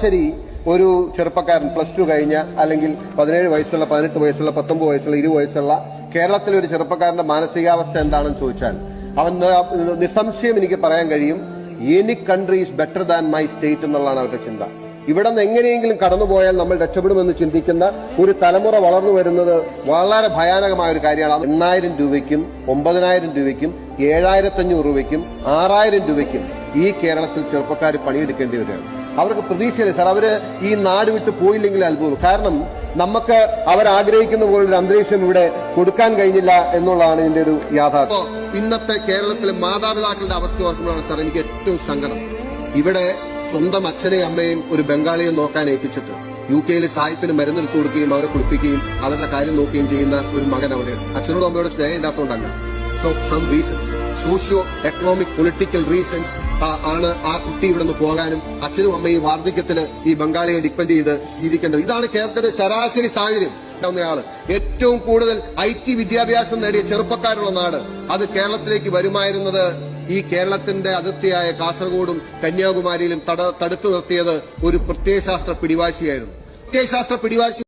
ശരി, ഒരു ചെറുപ്പക്കാരൻ +2 കഴിഞ്ഞ അല്ലെങ്കിൽ 17 വയസ്സുള്ള 18 വയസ്സുള്ള 19 വയസ്സുള്ള 20 വയസ്സുള്ള കേരളത്തിലെ ഒരു ചെറുപ്പക്കാരന്റെ മാനസികാവസ്ഥ എന്താണെന്ന് ചോദിച്ചാൽ അവൻ നിസ്സംശയം എനിക്ക് പറയാൻ കഴിയും, any country is better than my state എന്നുള്ളതാണ് അവരുടെ ചിന്ത. ഇവിടെ നിന്ന് എങ്ങനെയെങ്കിലും കടന്നുപോയാൽ നമ്മൾ രക്ഷപ്പെടുമെന്ന് ചിന്തിക്കുന്ന ഒരു തലമുറ വളർന്നു വരുന്നത് വളരെ ഭയാനകമായ ഒരു കാര്യമാണ്. 8,000 രൂപയ്ക്കും 9,000 രൂപയ്ക്കും 7,500 രൂപയ്ക്കും 6,000 രൂപയ്ക്കും ഈ കേരളത്തിൽ ചെറുപ്പക്കാർ പണിയെടുക്കേണ്ടി വരികയാണ്. അവർക്ക് പ്രതീക്ഷയില്ല സാർ. അവര് ഈ നാട് വിട്ട് പോയില്ലെങ്കിൽ അത്ഭുതം. കാരണം നമുക്ക് അവരാഗ്രഹിക്കുന്ന പോലൊരു അന്തരീക്ഷം ഇവിടെ കൊടുക്കാൻ കഴിഞ്ഞില്ല എന്നുള്ളതാണ് ഇതിന്റെ ഒരു യാഥാർത്ഥ്യം. ഇന്നത്തെ കേരളത്തിലെ മാതാപിതാക്കളുടെ അവസ്ഥ ഓർക്കുമ്പോഴാണ് സാർ എനിക്ക് ഏറ്റവും സങ്കടം. ഇവിടെ സ്വന്തം അച്ഛനെയും അമ്മയും ഒരു ബംഗാളിയെ നോക്കാൻ ഏൽപ്പിച്ചിട്ട് UK സായിപ്പിന് മരുന്നെടുത്ത് കൊടുക്കുകയും അവരെ കുളിപ്പിക്കുകയും അവരുടെ കാര്യം നോക്കുകയും ചെയ്യുന്ന ഒരു മകൻ അവിടെയാണ്. അച്ഛനോടും അമ്മയോട് സ്നേഹം ഇല്ലാത്തതുകൊണ്ടല്ല. So some reasons, socio economic political reasons ആണ് ആ കുട്ടി ഇവിടെ നിന്ന് പോകാനും അച്ഛനും അമ്മയും വാർദ്ധക്യത്തിന് ഈ ബംഗാളിയെ ഡിപ്പെൻഡ് ചെയ്ത് ജീവിക്കേണ്ടത്. ഇതാണ് കേരളത്തിന്റെ ശരാശരി സാഹചര്യം. ഏറ്റവും കൂടുതൽ IT വിദ്യാഭ്യാസം നേടിയ ചെറുപ്പക്കാരുള്ള നാട് അത് കേരളത്തിലേക്ക് വരുമായിരുന്നത് ഈ കേരളത്തിന്റെ അതിർത്തിയായ കാസർഗോഡും കന്യാകുമാരിയിലും തടുത്തു നിർത്തിയത് ഒരു പ്രത്യയശാസ്ത്ര പിടിവാശിയായിരുന്നു. പ്രത്യയശാസ്ത്ര പിടിവാശി